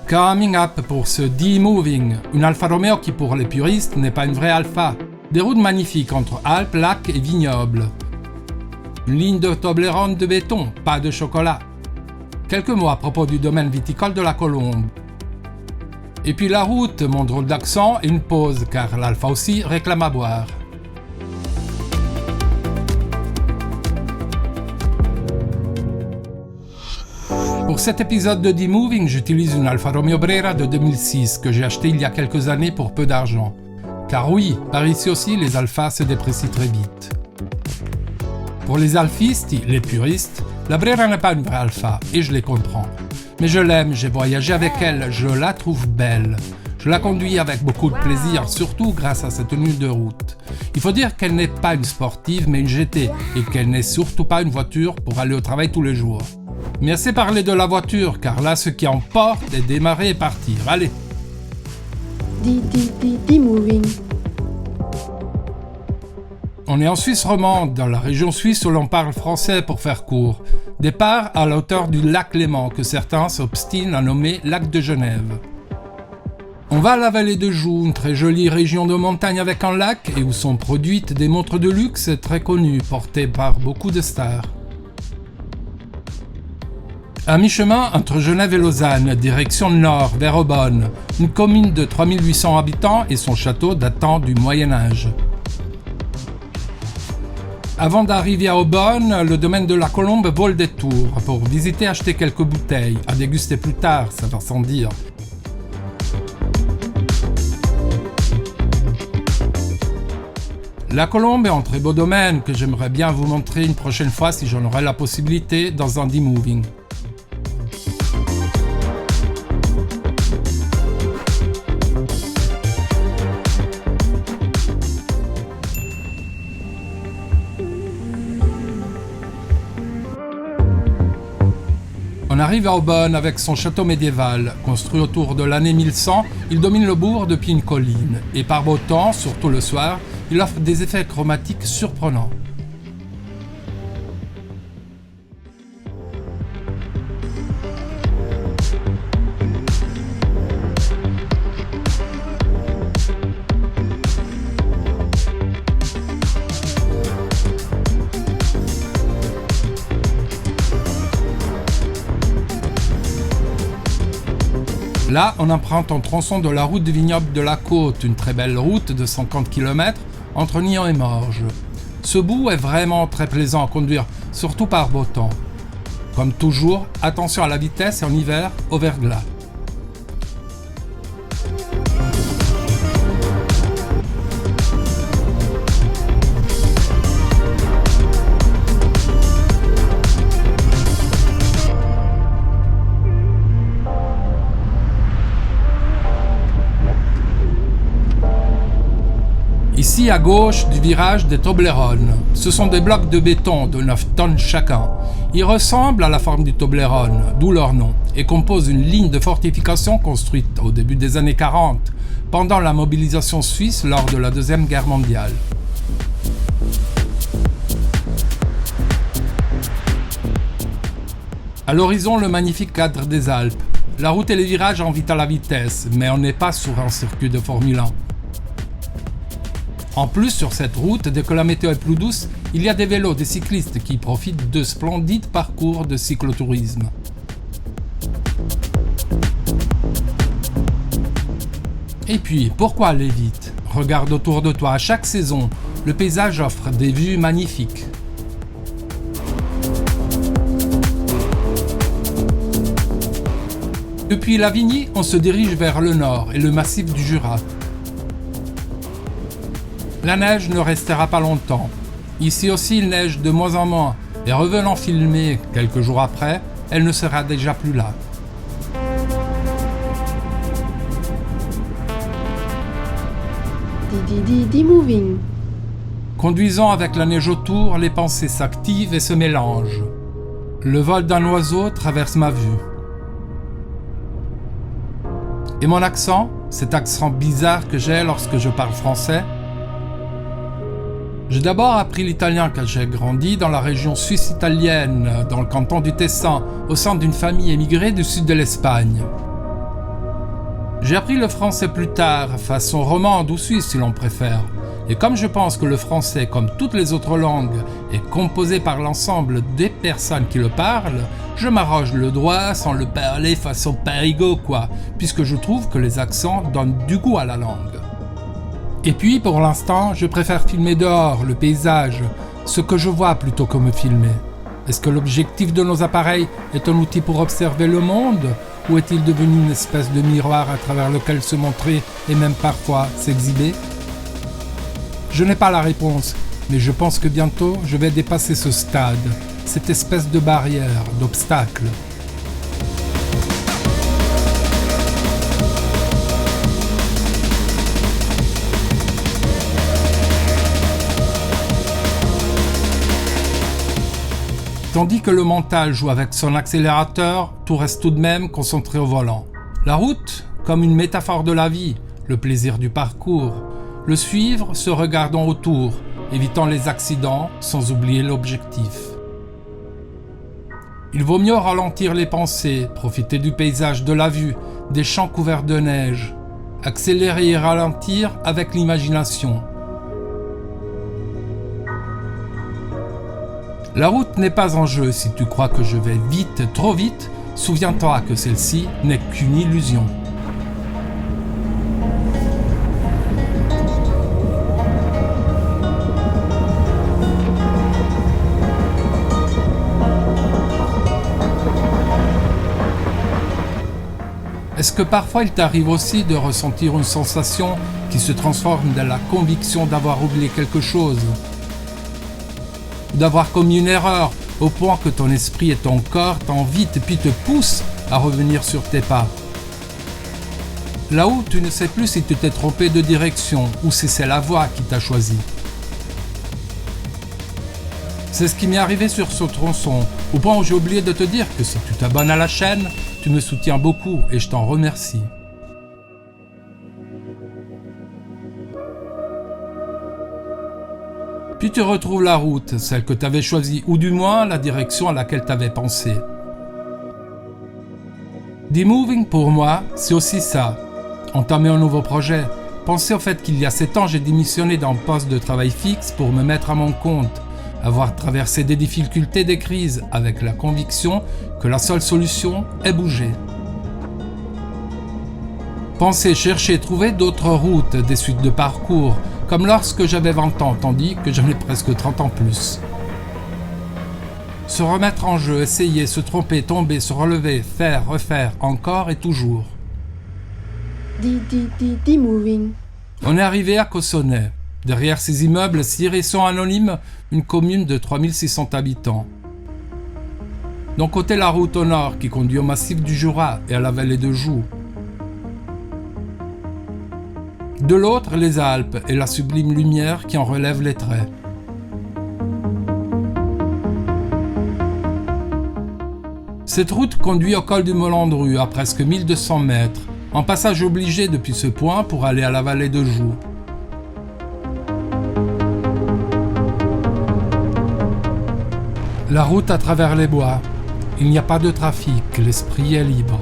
Coming up pour ce D-Moving, une Alfa Romeo qui pour les puristes n'est pas une vraie Alfa. Des routes magnifiques entre Alpes, lacs et vignobles. Une ligne de Toblerone de béton, pas de chocolat. Quelques mots à propos du domaine viticole de la Colombe. Et puis la route, mon drôle d'accent et une pause car l'Alfa aussi réclame à boire. Pour cet épisode de D-Moving, j'utilise une Alfa Romeo Brera de 2006 que j'ai achetée il y a quelques années pour peu d'argent. Car oui, par ici aussi, les Alfas se déprécient très vite. Pour les alfisti, les puristes, la Brera n'est pas une vraie Alfa, et je les comprends. Mais je l'aime, j'ai voyagé avec elle, je la trouve belle. Je la conduis avec beaucoup de plaisir, surtout grâce à sa tenue de route. Il faut dire qu'elle n'est pas une sportive, mais une GT, et qu'elle n'est surtout pas une voiture pour aller au travail tous les jours. Mais assez parlé de la voiture, car là, ce qui emporte est démarrer et partir. Allez! D-Moving. On est en Suisse romande, dans la région suisse où l'on parle français pour faire court. Départ à la hauteur du lac Léman, que certains s'obstinent à nommer lac de Genève. On va à la vallée de Joux, une très jolie région de montagne avec un lac et où sont produites des montres de luxe très connues, portées par beaucoup de stars. À mi-chemin entre Genève et Lausanne, direction nord vers Aubonne, une commune de 3800 habitants et son château datant du Moyen-Âge. Avant d'arriver à Aubonne, le domaine de la Colombe vaut le détour pour visiter et acheter quelques bouteilles, à déguster plus tard, ça va sans dire. La Colombe est un très beau domaine que j'aimerais bien vous montrer une prochaine fois si j'en aurai la possibilité dans un D-Moving. On arrive à Aubonne avec son château médiéval. Construit autour de l'année 1100, il domine le bourg depuis une colline. Et par beau temps, surtout le soir, il offre des effets chromatiques surprenants. Là, on emprunte un tronçon de la route du vignoble de la Côte, une très belle route de 50 km entre Nyon et Morges. Ce bout est vraiment très plaisant à conduire, surtout par beau temps. Comme toujours, attention à la vitesse et en hiver, au verglas. Ici à gauche du virage des Toblerone. Ce sont des blocs de béton de 9 tonnes chacun. Ils ressemblent à la forme du Toblerone, d'où leur nom, et composent une ligne de fortification construite au début des années 40, pendant la mobilisation suisse lors de la Deuxième Guerre mondiale. À l'horizon, le magnifique cadre des Alpes. La route et les virages invitent à la vitesse, mais on n'est pas sur un circuit de Formule 1. En plus, sur cette route, dès que la météo est plus douce, il y a des vélos, des cyclistes qui profitent de splendides parcours de cyclotourisme. Et puis, pourquoi aller vite ? Regarde autour de toi, à chaque saison, le paysage offre des vues magnifiques. Depuis Lavigny, on se dirige vers le nord et le massif du Jura. La neige ne restera pas longtemps. Ici aussi, il neige de moins en moins, et revenant filmer quelques jours après, elle ne sera déjà plus là. D-Moving. Conduisant avec la neige autour, les pensées s'activent et se mélangent. Le vol d'un oiseau traverse ma vue. Et mon accent, cet accent bizarre que j'ai lorsque je parle français, j'ai d'abord appris l'italien quand j'ai grandi dans la région suisse italienne, dans le canton du Tessin, au sein d'une famille émigrée du sud de l'Espagne. J'ai appris le français plus tard, façon romande ou suisse si l'on préfère. Et comme je pense que le français, comme toutes les autres langues, est composé par l'ensemble des personnes qui le parlent, je m'arroge le droit sans le parler façon parigot quoi, puisque je trouve que les accents donnent du goût à la langue. Et puis, pour l'instant, je préfère filmer dehors, le paysage, ce que je vois plutôt que me filmer. Est-ce que l'objectif de nos appareils est un outil pour observer le monde, ou est-il devenu une espèce de miroir à travers lequel se montrer et même parfois s'exhiber ? Je n'ai pas la réponse, mais je pense que bientôt je vais dépasser ce stade, cette espèce de barrière, d'obstacle. Tandis que le mental joue avec son accélérateur, tout reste tout de même concentré au volant. La route, comme une métaphore de la vie, le plaisir du parcours. Le suivre, se regardant autour, évitant les accidents sans oublier l'objectif. Il vaut mieux ralentir les pensées, profiter du paysage, de la vue, des champs couverts de neige. Accélérer et ralentir avec l'imagination. La route n'est pas en jeu. Si tu crois que je vais vite, trop vite, souviens-toi que celle-ci n'est qu'une illusion. Est-ce que parfois il t'arrive aussi de ressentir une sensation qui se transforme dans la conviction d'avoir oublié quelque chose ? D'avoir commis une erreur, au point que ton esprit et ton corps t'invitent puis te poussent à revenir sur tes pas. Là où tu ne sais plus si tu t'es trompé de direction ou si c'est la voie qui t'a choisi. C'est ce qui m'est arrivé sur ce tronçon, au point où j'ai oublié de te dire que si tu t'abonnes à la chaîne, tu me soutiens beaucoup et je t'en remercie. Puis tu retrouves la route, celle que tu avais choisie, ou du moins la direction à laquelle tu avais pensé. D-Moving, pour moi, c'est aussi ça. Entamer un nouveau projet. Penser au fait qu'il y a 7 ans, j'ai démissionné d'un poste de travail fixe pour me mettre à mon compte. Avoir traversé des difficultés, des crises, avec la conviction que la seule solution est bouger. Penser, chercher, trouver d'autres routes, des suites de parcours, comme lorsque j'avais 20 ans, tandis que j'en ai presque 30 ans plus. Se remettre en jeu, essayer, se tromper, tomber, se relever, faire, refaire, encore et toujours. D-Moving. On est arrivé à Cossonay. Derrière ces immeubles cirés sont anonymes, une commune de 3600 habitants. D'un côté, la route au nord qui conduit au massif du Jura et à la vallée de Joux. De l'autre, les Alpes et la sublime lumière qui en relève les traits. Cette route conduit au col du Molandru à presque 1200 mètres, en passage obligé depuis ce point pour aller à la vallée de Joux. La route à travers les bois. Il n'y a pas de trafic, l'esprit est libre.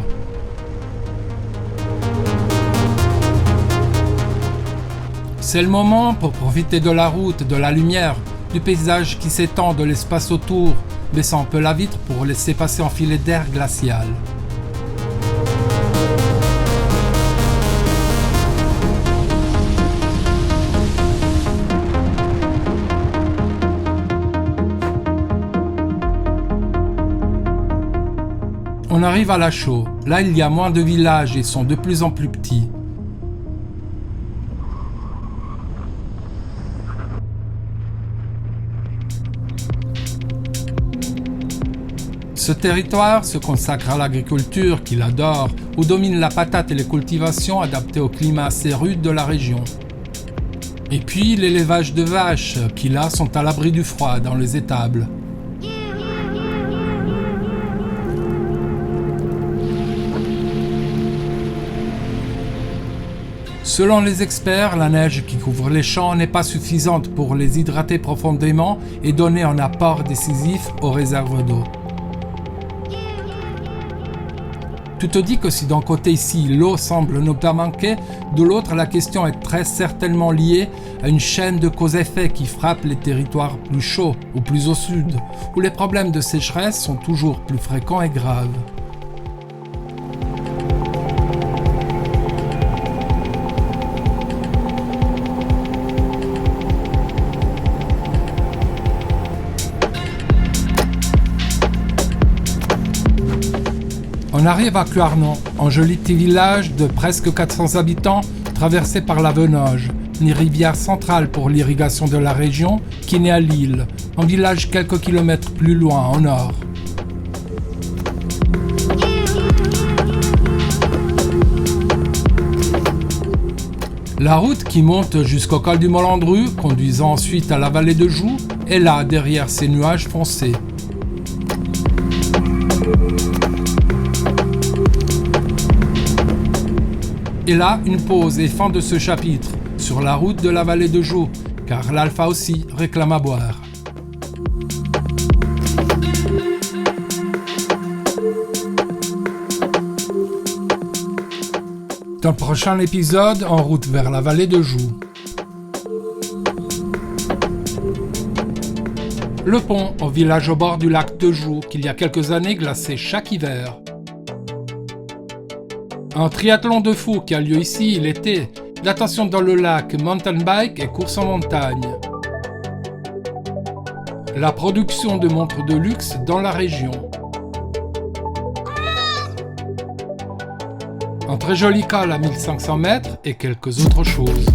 C'est le moment pour profiter de la route, de la lumière, du paysage qui s'étend, de l'espace autour, baissant un peu la vitre pour laisser passer un filet d'air glacial. On arrive à La Chaux. Là, il y a moins de villages et sont de plus en plus petits. Ce territoire se consacre à l'agriculture qu'il adore, où domine la patate et les cultivations adaptées au climat assez rude de la région. Et puis l'élevage de vaches, qui là sont à l'abri du froid dans les étables. Selon les experts, la neige qui couvre les champs n'est pas suffisante pour les hydrater profondément et donner un apport décisif aux réserves d'eau. Tu te dis que si d'un côté ici l'eau semble ne pas manquer, de l'autre la question est très certainement liée à une chaîne de cause-effet qui frappe les territoires plus chauds ou plus au sud, où les problèmes de sécheresse sont toujours plus fréquents et graves. On arrive à Cuarnon, un joli petit village de presque 400 habitants traversé par la Venoge, une rivière centrale pour l'irrigation de la région qui naît à Lille, un village quelques kilomètres plus loin au nord. La route qui monte jusqu'au col du Molandru, conduisant ensuite à la vallée de Joux, est là derrière ces nuages foncés. Et là, une pause et fin de ce chapitre, sur la route de la vallée de Joux, car l'Alpha aussi réclame à boire. Dans le prochain épisode, en route vers la vallée de Joux. Le pont, au village au bord du lac de Joux, qu'il y a quelques années glacé chaque hiver. Un triathlon de fou qui a lieu ici l'été, natation dans le lac, mountain bike et course en montagne. La production de montres de luxe dans la région. Un très joli col à 1500 mètres et quelques autres choses.